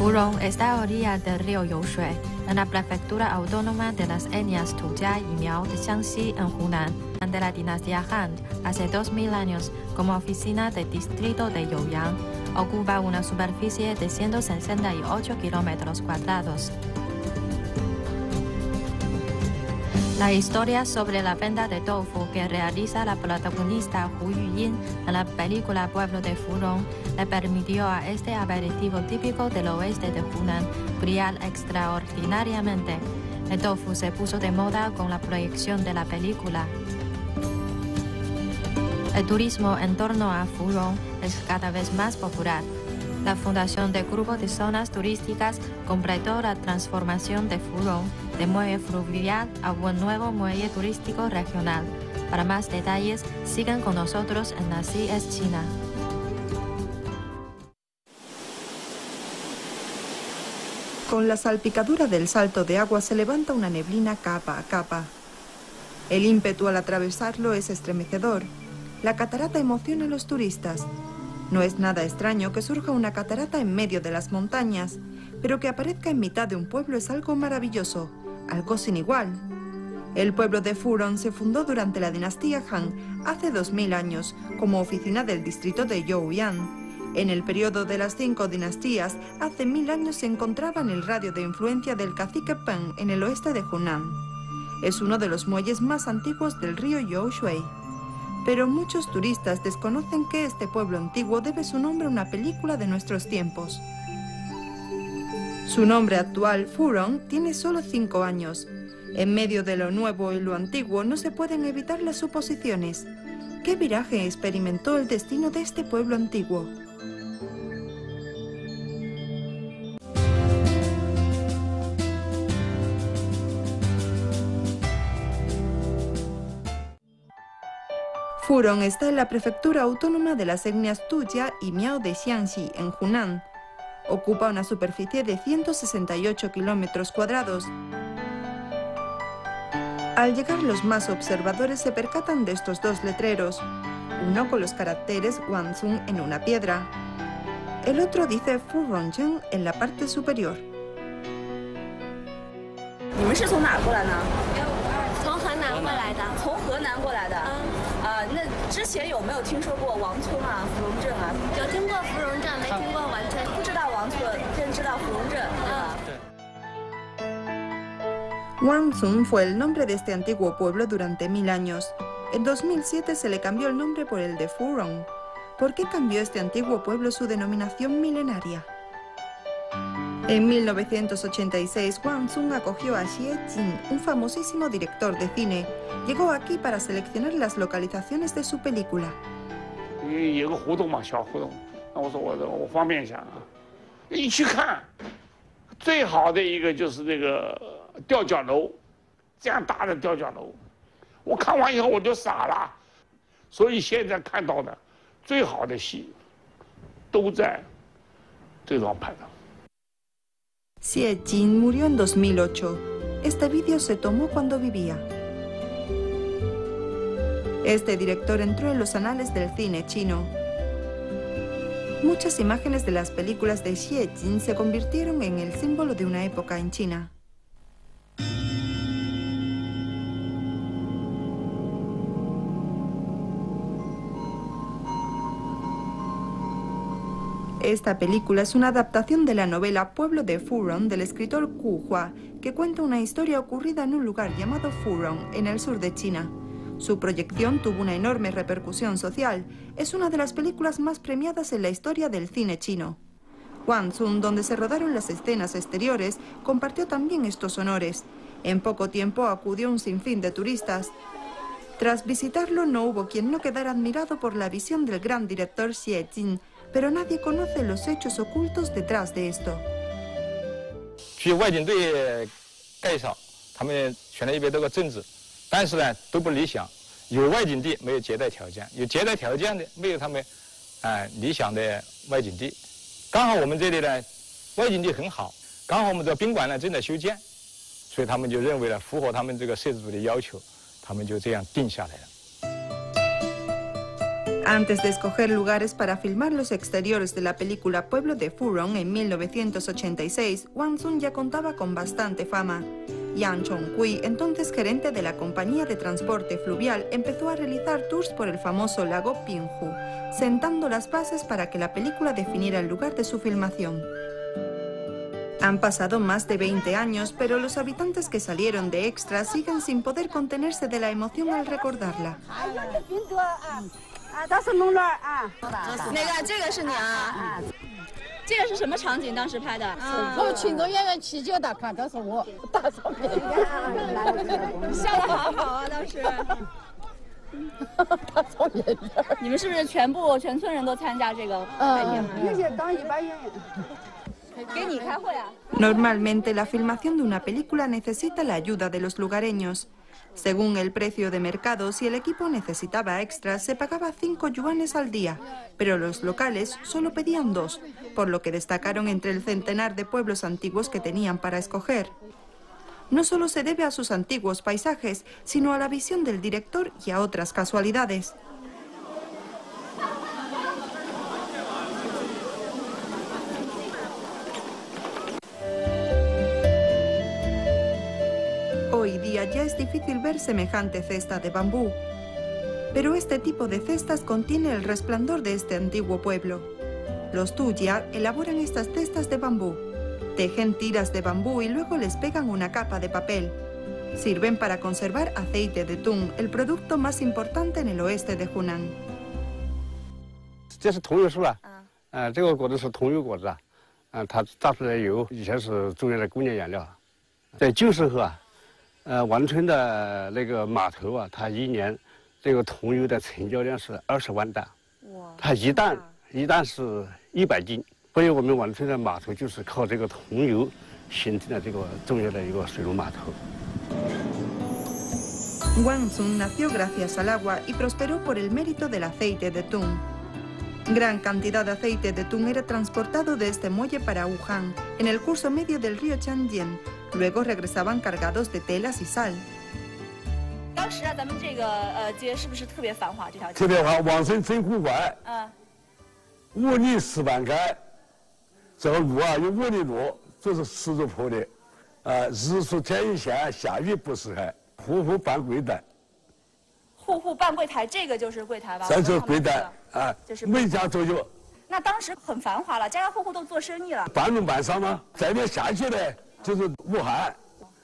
Furong está a orilla del río Youshui, en la prefectura autónoma de las etnias Tujia y Miao de Jiangxi, en Hunan, de la dinastía Han, hace 2000 años, como oficina del distrito de Youyang. Ocupa una superficie de 168 kilómetros cuadrados. La historia sobre la venta de tofu que realiza la protagonista Hu Yuyin en la película Pueblo de Furong le permitió a este aperitivo típico del oeste de Hunan brillar extraordinariamente. El tofu se puso de moda con la proyección de la película. El turismo en torno a Furong es cada vez más popular. La fundación del Grupo de Zonas Turísticas completó la transformación de Furong de muelle fluvial a un nuevo muelle turístico regional. Para más detalles, sigan con nosotros en Así es China. Con la salpicadura del salto de agua se levanta una neblina capa a capa. El ímpetu al atravesarlo es estremecedor. La catarata emociona a los turistas. No es nada extraño que surja una catarata en medio de las montañas, pero que aparezca en mitad de un pueblo es algo maravilloso, algo sin igual. El pueblo de Furong se fundó durante la dinastía Han hace 2000 años como oficina del distrito de Youyang. En el periodo de las 5 dinastías, hace 1000 años se encontraba en el radio de influencia del cacique Peng en el oeste de Hunan. Es uno de los muelles más antiguos del río Youshui. Pero muchos turistas desconocen que este pueblo antiguo debe su nombre a una película de nuestros tiempos. Su nombre actual, Furong, tiene solo 5 años. En medio de lo nuevo y lo antiguo no se pueden evitar las suposiciones. ¿Qué viraje experimentó el destino de este pueblo antiguo? Furong está en la prefectura autónoma de las etnias Tujia y Miao de Jiangxi, en Hunan. Ocupa una superficie de 168 kilómetros cuadrados. Al llegar, los más observadores se percatan de estos dos letreros, uno con los caracteres Guangzhong en una piedra. El otro dice Furongjeng en la parte superior. Guangzhong fue el nombre de este antiguo pueblo durante 1000 años. En 2007 se le cambió el nombre por el de Furong. ¿Por qué cambió este antiguo pueblo su denominación milenaria? En 1986, Guangzhong acogió a Xie Jin, un famosísimo director de cine. Llegó aquí para seleccionar las localizaciones de su película. Xie Jin murió en 2008. Este vídeo se tomó cuando vivía. Este director entró en los anales del cine chino. Muchas imágenes de las películas de Xie Jin se convirtieron en el símbolo de una época en China. Esta película es una adaptación de la novela Pueblo de Furong del escritor Ku Hua, que cuenta una historia ocurrida en un lugar llamado Furong, en el sur de China. Su proyección tuvo una enorme repercusión social. Es una de las películas más premiadas en la historia del cine chino. Guangzhou, donde se rodaron las escenas exteriores, compartió también estos honores. En poco tiempo acudió un sinfín de turistas. Tras visitarlo, no hubo quien no quedara admirado por la visión del gran director Xie Jin, pero nadie conoce los hechos ocultos detrás de esto. Antes de escoger lugares para filmar los exteriores de la película Pueblo de Furong en 1986, Wang Zun ya contaba con bastante fama. Yang Chonghui, entonces gerente de la compañía de transporte fluvial, empezó a realizar tours por el famoso lago Pinghu, sentando las bases para que la película definiera el lugar de su filmación. Han pasado más de 20 años, pero los habitantes que salieron de extras siguen sin poder contenerse de la emoción al recordarla. Normalmente la filmación de una película necesita la ayuda de los lugareños. Según el precio de mercado, si el equipo necesitaba extras, se pagaba 5 yuanes al día, pero los locales solo pedían 2, por lo que destacaron entre el centenar de pueblos antiguos que tenían para escoger. No solo se debe a sus antiguos paisajes, sino a la visión del director y a otras casualidades. Hoy día ya es difícil ver semejante cesta de bambú, pero este tipo de cestas contiene el resplandor de este antiguo pueblo. Los Tuyia elaboran estas cestas de bambú, tejen tiras de bambú y luego les pegan una capa de papel. Sirven para conservar aceite de tung, el producto más importante en el oeste de Hunan. 这是桐油树啊，这个果子是桐油果子它榨出来的油以前是中原的工业原料，在旧时候王村的那个码头它一年这个桐油的成交量是20万担，它一担是100斤，所以我们王村的码头就是靠这个桐油形成了这个重要的一个水陆码头。 Wang Zun nació gracias al agua y prosperó por el mérito del aceite de tung. Gran cantidad de aceite de tung era transportado de este muelle para Wuhan, en el curso medio del río Changjiang. Luego regresaban cargados de telas y sal. 当时咱们这个街是不是特别繁华？这条街特别繁华，王村镇库馆，5里4班街，这个路有5里路，这是石头铺的，日出天一线，下雨不湿害，户户办柜台。户户办柜台，这个就是柜台吧？这就是柜台就是每家都有。那当时很繁华了，家家户户都做生意了。半农半商嘛，再点下去呢就是武汉，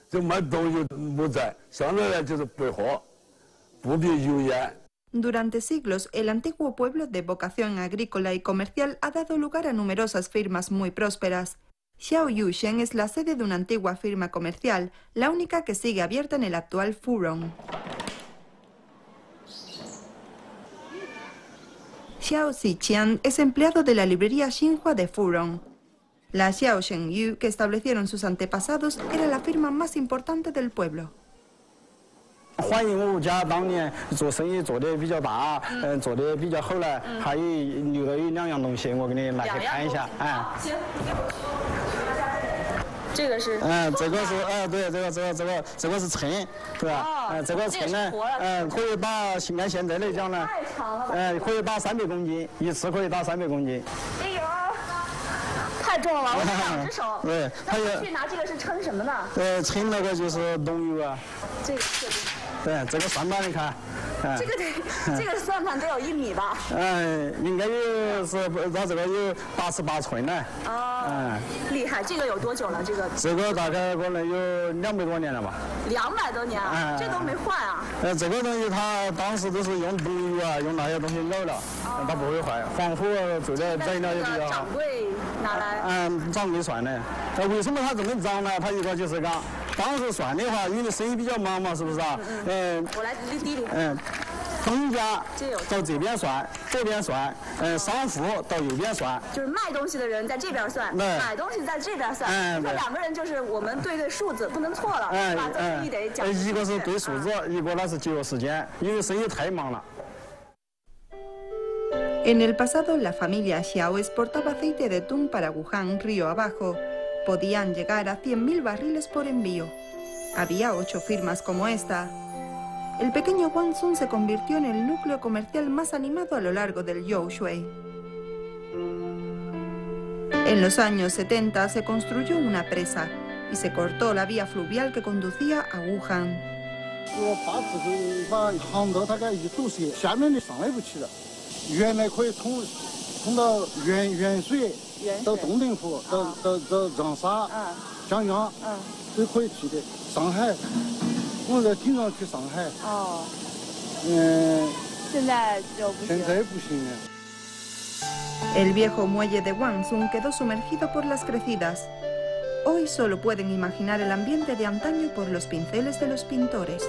就卖东西木材，上来呢就是北货，不必油盐。 Durante siglos, el antiguo pueblo de vocación agrícola y comercial ha dado lugar a numerosas firmas muy prósperas. Xiao Yushen es la sede de una antigua firma comercial, la única que sigue abierta en el actual Furong. Xiao Ziqian es empleado de la librería Xinhua de Furong. La Xiao Shengyu, que establecieron sus antepasados, era la firma más importante del pueblo. 欢迎我家当年做生意做得比较大，做得比较好了，还有留了有2样东西，我给你拿去看一下，行。这个是，这个是，对，这个是秤，对吧？这个秤呢，可以打，按现在来讲呢，可以打300公斤，一次可以打300公斤。哎呦，太重了，我2只手。对，那我去拿这个是称什么呢？称那个就是桐油啊。这个确实。 对，这个算盘你看，这个算盘得有1米吧？应该有它这个有88寸呢。厉害！这个有多久了？这个大概可能有200多年了吧。200多年，这都没坏啊。这个东西它当时都是用桐油啊，用那些东西熬了，它不会坏。防腐做的材料也比较好。掌柜拿来。掌柜算的。为什么它这么脏呢？它一个就是讲。 当时算的话，因为生意比较忙嘛，是不是啊？我来理理。东家到这边算，这边算，商户到右边算。就是卖东西的人在这边算，买东西在这边算。这2个人就是我们对数字，不能错了，把这生意得讲。一个是对数字，一个那是节约时间，因为生意太忙了。 En el pasado, la familia Xiao exportaba aceite de tung para Wuhan río abajo. Podían llegar a 100.000 barriles por envío. Había 8 firmas como esta. el pequeño Guangzhou se convirtió en el núcleo comercial más animado a lo largo del Yaoshui. En los años 70 se construyó una presa y se cortó la vía fluvial que conducía a Wuhan. El viejo muelle de Guangzhou quedó sumergido por las crecidas. Hoy solo pueden imaginar el ambiente de antaño por los pinceles de los pintores.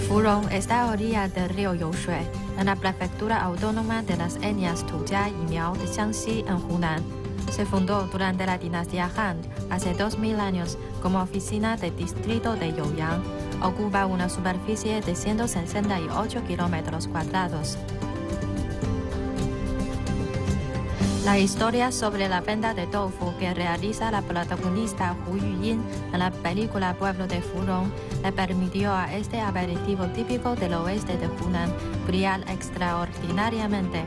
Furong está a orillas del río Yaoshui, en la prefectura autónoma de las etnias Tujia y Miao de Jiangxi, en Hunan. Se fundó durante la dinastía Han, hace 2000 años, como oficina del distrito de Youyang. Ocupa una superficie de 168 kilómetros cuadrados. La historia sobre la venta de tofu que realiza la protagonista Hu Yuyin en la película Pueblo de Furong le permitió a este aperitivo típico del oeste de Hunan brillar extraordinariamente.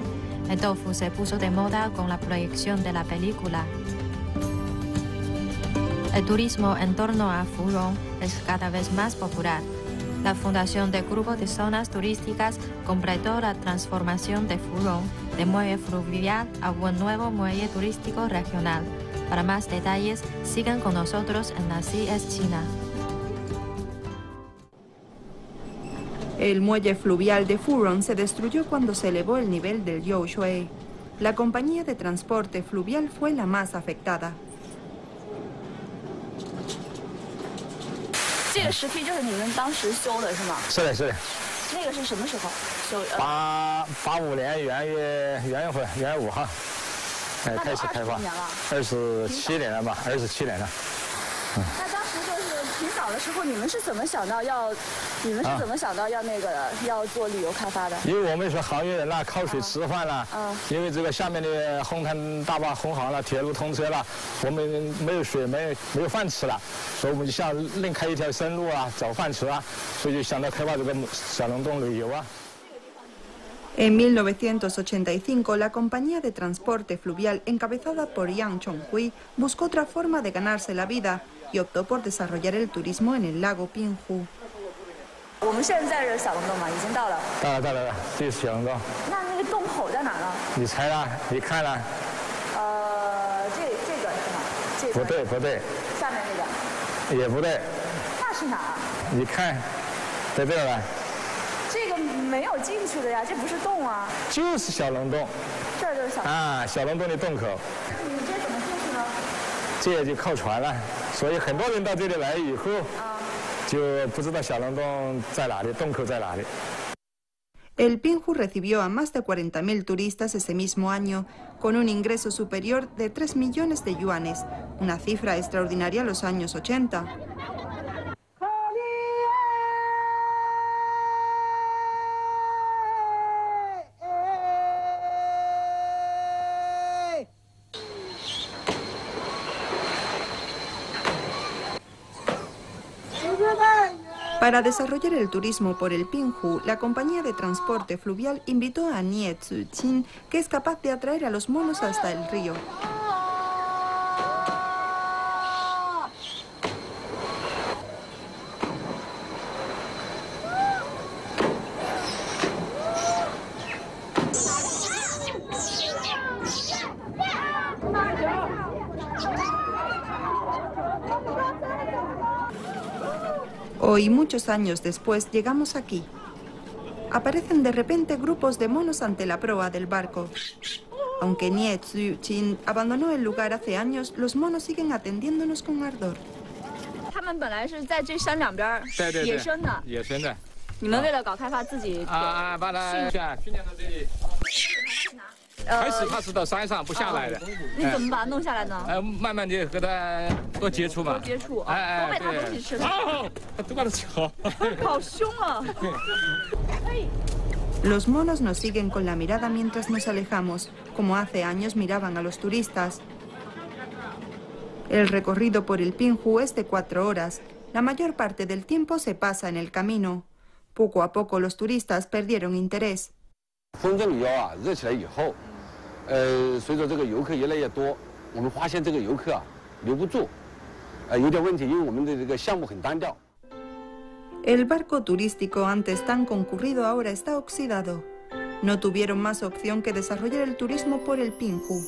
El tofu se puso de moda con la proyección de la película. El turismo en torno a Furong es cada vez más popular. La fundación del Grupo de Zonas Turísticas completó la transformación de Furong de muelle fluvial a un nuevo muelle turístico regional. Para más detalles, sigan con nosotros en Así es China. El muelle fluvial de Furong se destruyó cuando se elevó el nivel del Yaoshui. La compañía de transporte fluvial fue la más afectada. 这个石梯就是你们当时修的是吗？是的，是的。那个是什么时候修？85年元月份，元月5号，开始开发。27年了吧？27年了。那当时就是挺早的时候，你们是怎么想到要那个要做旅游开发的？因为我们是行业人啦，靠水吃饭啦。因为这个下面的红滩大坝红航了，铁路通车了，我们没有水，没有饭吃了，所以我们就想另开一条生路啊，找饭吃啊，所以就想到开发这个小龙洞旅游啊。 En 1985, la compañía de transporte fluvial encabezada por Yang Chonghui buscó otra forma de ganarse la vida y optó por desarrollar el turismo en el lago Pinghu. 我们现在在这小龙洞嘛，已经到了。到了，这是小龙洞。那个洞口在哪呢？你猜啦，你看啦。这个是吗？这个。不对。下面那个。也不对。那是哪儿？你看，在这儿了。 这个没有进去的呀，这不是洞啊。就是小龙洞。这儿就是小龙洞啊，小龙洞的洞口。你这怎么进去呢？这也就靠船了，所以很多人到这里来以后，就不知道小龙洞在哪里，洞口在哪里。 El Pinghu recibió a más de 40.000 turistas ese mismo año, con un ingreso superior de 3 millones de yuanes, una cifra extraordinaria en los años 80. Para desarrollar el turismo por el Pinghu, la compañía de transporte fluvial invitó a Nie Zuqin, que es capaz de atraer a los monos hasta el río. Hoy, muchos años después, llegamos aquí. Aparecen de repente grupos de monos ante la proa del barco. Aunque Nie Tzu-chin abandonó el lugar hace años, los monos siguen atendiéndonos con ardor. Los monos nos siguen con la mirada mientras nos alejamos, como hace años miraban a los turistas. El recorrido por el Pinghu es de 4 horas. La mayor parte del tiempo se pasa en el camino. Poco a poco los turistas perdieron interés. El barco turístico, antes tan concurrido, ahora está oxidado. No tuvieron más opción que desarrollar el turismo por el Pinghu.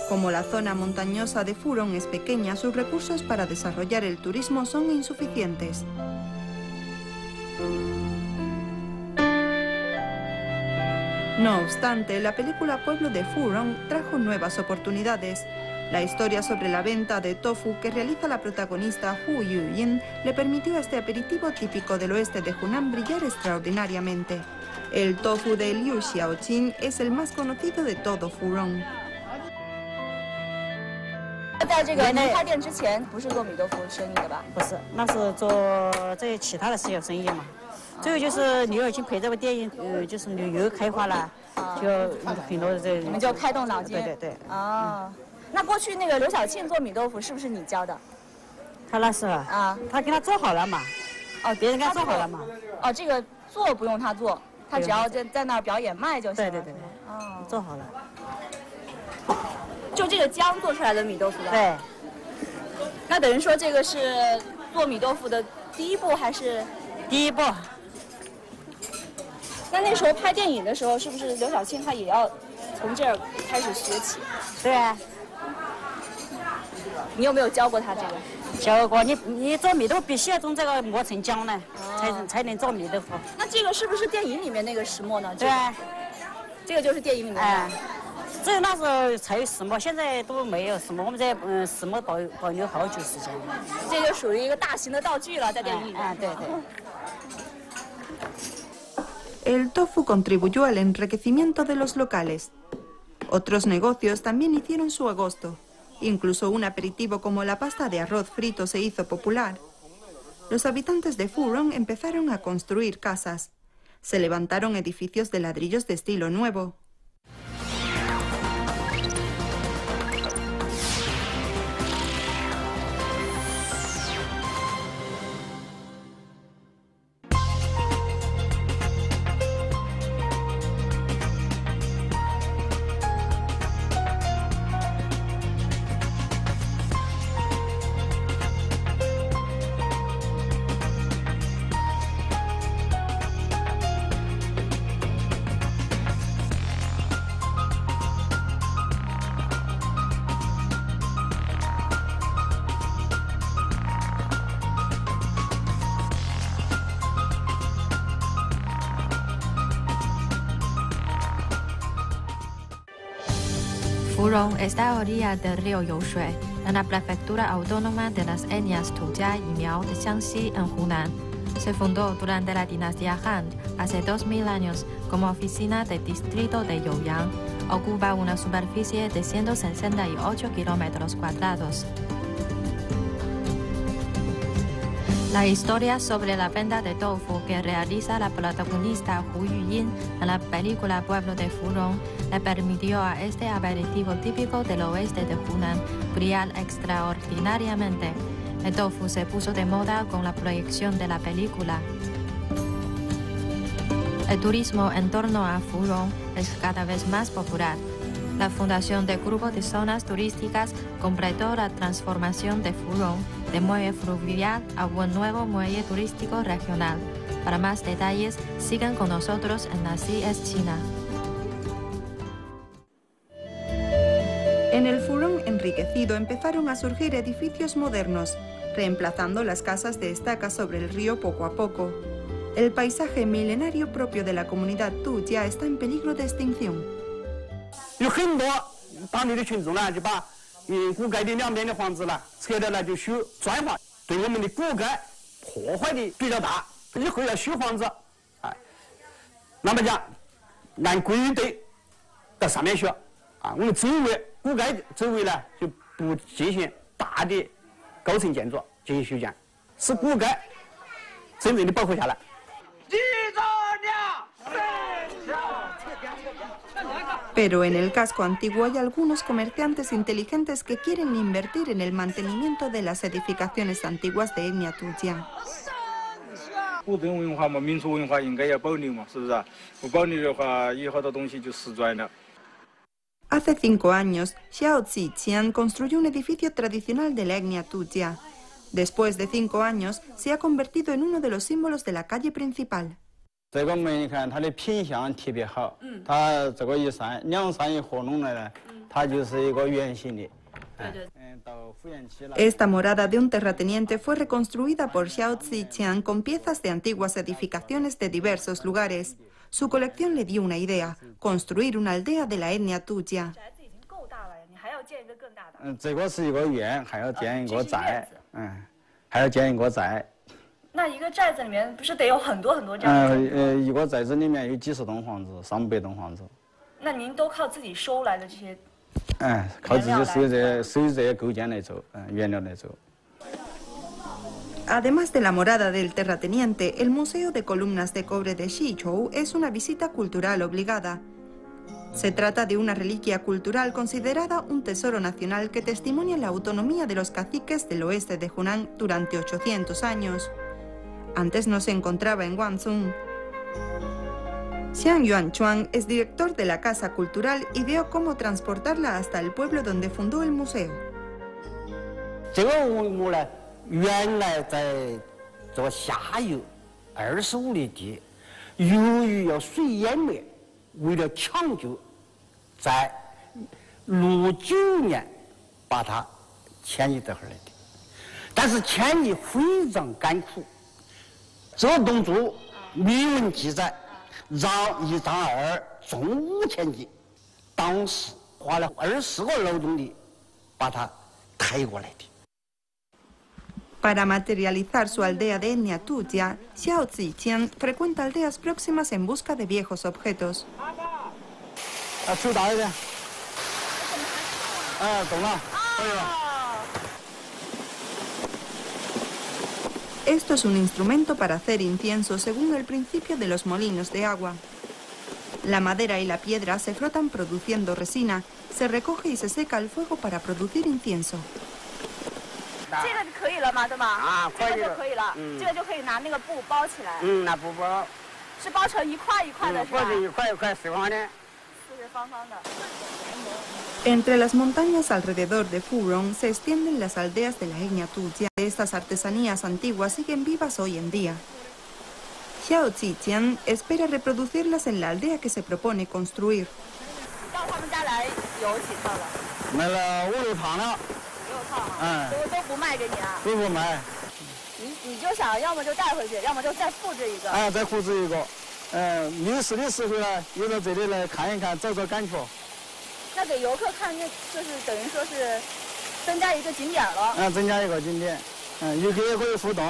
Como la zona montañosa de Furong es pequeña, sus recursos para desarrollar el turismo son insuficientes. No obstante, la película Pueblo de Furong trajo nuevas oportunidades. La historia sobre la venta de tofu que realiza la protagonista Hu Yuyin le permitió a este aperitivo típico del oeste de Hunan brillar extraordinariamente. El tofu de Liu Xiaoqing es el más conocido de todo Furong. 在这个您开店之前不是做米豆腐生意的吧？不是，那是做这其他的事业生意嘛。最后就是刘晓庆陪这部电影，就是旅游开发了，就很多这。你们就开动脑筋。对对对。哦，那过去那个刘晓庆做米豆腐是不是你教的？他那是啊，他给他做好了嘛。哦，别人给他做好了嘛。哦，这个做不用他做，他只要在那儿表演卖就行了。对对对。哦，做好了。 就这个浆做出来的米豆腐的，对。那等于说这个是做米豆腐的第一步还是？第一步。那时候拍电影的时候，是不是刘晓庆她也要从这儿开始学起？对啊。你有没有教过她这个？教过，你做米豆腐必须要用这个磨成浆呢，才能做米豆腐。那这个是不是电影里面那个石磨呢？对啊。这个就是电影里面的。 这那时候才有石磨，现在都没有石磨。我们在石磨保留好久时间。这就属于一个大型的道具了，在电影里面。对对。El tofu contribuyó al enriquecimiento de los locales. Otros negocios también hicieron su agosto. Incluso un aperitivo como la pasta de arroz frito se hizo popular. Los habitantes de Furong empezaron a construir casas. Se levantaron edificios de ladrillos de estilo nuevo. Furong está a orilla del río Youshui, en la prefectura autónoma de las etnias Tujia y Miao de Jiangxi, en Hunan. Se fundó durante la dinastía Han, hace 2000 años, como oficina del distrito de Youyang. Ocupa una superficie de 168 kilómetros cuadrados. La historia sobre la venta de tofu que realiza la protagonista Hu Yuyin en la película Pueblo de Furong le permitió a este aperitivo típico del oeste de Hunan brillar extraordinariamente. El tofu se puso de moda con la proyección de la película. El turismo en torno a Furong es cada vez más popular. La fundación del grupo de zonas turísticas completó la transformación de Furong de muelle fluvial a un nuevo muelle turístico regional. Para más detalles, sigan con nosotros en Así es China. En el Furong enriquecido empezaron a surgir edificios modernos. reemplazando las casas de estacas sobre el río poco a poco. El paisaje milenario propio de la comunidad Tu ya está en peligro de extinción. 有很多当地的群众呢，就把古街的两边的房子呢拆掉了，就修砖房，对我们的古街破坏的比较大。以后要修房子，那么讲按规定在上面修，我们周围古街周围呢就不进行大的高层建筑进行修建，使古街真正的保护下来。 Pero en el casco antiguo hay algunos comerciantes inteligentes que quieren invertir en el mantenimiento de las edificaciones antiguas de etnia tuya. Hace 5 años, Xiao Ziqian construyó un edificio tradicional de la etnia tuya. Después de 5 años, se ha convertido en uno de los símbolos de la calle principal. 这个门你看它的品相特别好，它这个一扇两扇一合拢来呢，它就是一个圆形的。Esta morada de un terrateniente fue reconstruida por Xiao Ziqian con piezas de antiguas edificaciones de diversos lugares. Su colección le dio una idea: construir una aldea de la etnia tuya. 这个是一个院，还要建一个寨，还要建一个寨。 那一个寨子里面不是得有很多这样的？一个寨子里面有几十栋房子，300栋房子。那您都靠自己收来的这些？靠自己收这些构件来做，原料来做。 Además de la morada del terrateniente, el Museo de Columnas de Cobre de Xichou es una visita cultural obligada. Se trata de una reliquia cultural considerada un tesoro nacional que testimonia la autonomía de los caciques del oeste de Hunan durante 800 años. Antes no se encontraba en Guangzhou. Xiang Yuanchuan es director de la Casa Cultural y vio cómo transportarla hasta el pueblo donde fundó el museo. 这个文物呢，原来在这下游25里地，由于要水淹没，为了抢救，在69年把它迁移到这儿来的。但是迁移非常艰苦，这栋柱铭文记载，让1丈2，重5000斤，当时花了24个劳动力把它抬过来的。 Para materializar su aldea de etnia tuya, Xiao Ziqian frecuenta aldeas próximas en busca de viejos objetos. Esto es un instrumento para hacer incienso según el principio de los molinos de agua. La madera y la piedra se frotan produciendo resina, se recoge y se seca al fuego para producir incienso. 这个就可以了嘛，对吧？这个就可以了，这个就可以拿那个布包起来。拿布包，是包成一块一块的，是吧？包成一块一块四方的。四方方的。 Entre las montañas alrededor de Furong se extienden las aldeas de la etnia tuya. Estas artesanías antiguas siguen vivas hoy en día. Xiao Ziqian espera reproducirlas en la aldea que se propone construir. 到他们家来有几套了？买了5、6套了。 都不卖给你啊？不卖。你就想要么就带回去，要么就再复制一个。再复制一个。没事的时候呢，又到这里来看一看，找找感觉。那给游客看，那就是等于说是增加一个景点了。增加一个景点。游客也可以互动，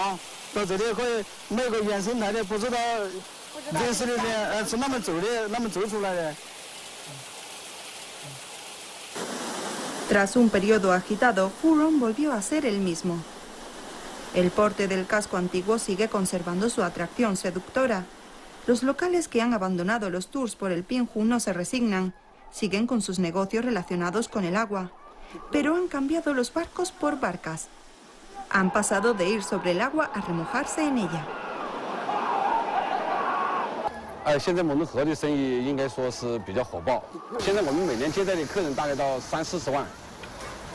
到这里可以每个原生态的不知道真实的人是哪么做的，哪么做出来的。 Tras un periodo agitado, Furong volvió a ser el mismo. El porte del casco antiguo sigue conservando su atracción seductora. Los locales que han abandonado los tours por el Pinghu no se resignan, siguen con sus negocios relacionados con el agua. Pero han cambiado los barcos por barcas. Han pasado de ir sobre el agua a remojarse en ella. 现在我们河的生意应该说是比较火爆。现在我们每年接待的客人大概到30、40万，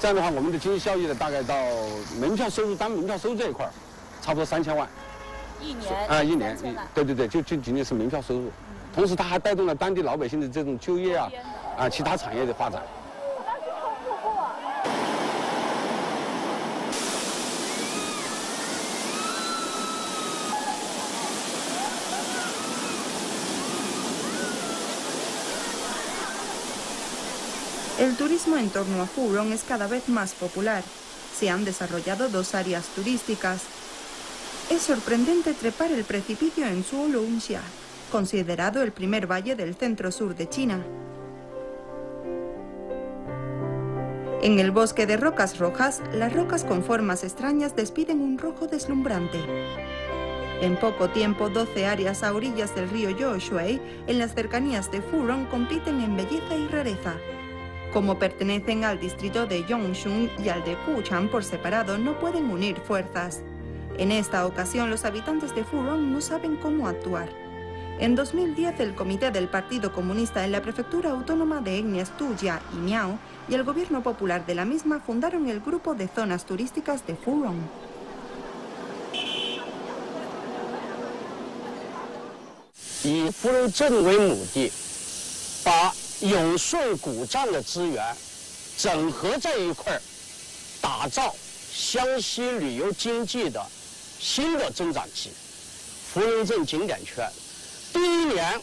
这样的话，我们的经济效益呢，大概到门票收入，单门票收入这一块，差不多3000万。一年？一年，对，就仅仅是门票收入，同时它还带动了当地老百姓的这种就业其他产业的发展。El turismo en torno a Furong es cada vez más popular. Se han desarrollado 2 áreas turísticas. Es sorprendente trepar el precipicio en Zhuolongxia, considerado el primer valle del centro-sur de China. En el bosque de rocas rojas, las rocas con formas extrañas despiden un rojo deslumbrante. En poco tiempo, 12 áreas a orillas del río Yaoshui, en las cercanías de Furong, compiten en belleza y rareza. Como pertenecen al distrito de Yongshun y al de Wuchang por separado, no pueden unir fuerzas. En esta ocasión, los habitantes de Furong no saben cómo actuar. En 2010, el comité del Partido Comunista en la prefectura autónoma de etnias Tuyia y Miao y el gobierno popular de la misma fundaron el grupo de zonas turísticas de Furong. 以芙蓉镇为母地，把永顺古藏的资源整合在一块儿，打造湘西旅游经济的新的增长期。芙蓉镇景点圈第1年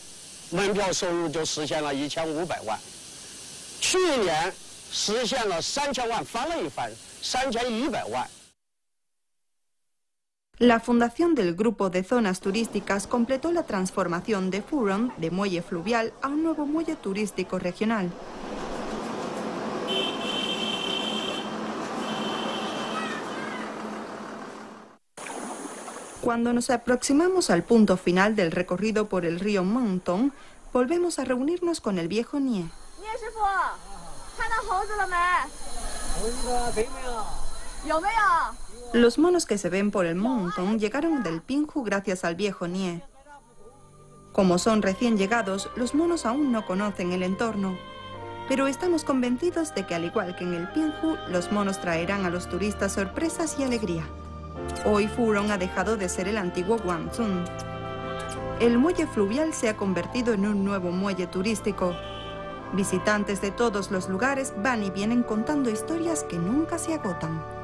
门票收入就实现了1500万，去年实现了3000万，翻了一番，3100万。 La fundación del grupo de zonas turísticas completó la transformación de Furong de muelle fluvial a un nuevo muelle turístico regional. Cuando nos aproximamos al punto final del recorrido por el río Mentong, volvemos a reunirnos con el viejo Nie. Los monos que se ven por el Mentong llegaron del Pinghu gracias al viejo Nie. Como son recién llegados, los monos aún no conocen el entorno. Pero estamos convencidos de que, al igual que en el Pinghu, los monos traerán a los turistas sorpresas y alegría. Hoy Furong ha dejado de ser el antiguo Guangzhou. El muelle fluvial se ha convertido en un nuevo muelle turístico. Visitantes de todos los lugares van y vienen contando historias que nunca se agotan.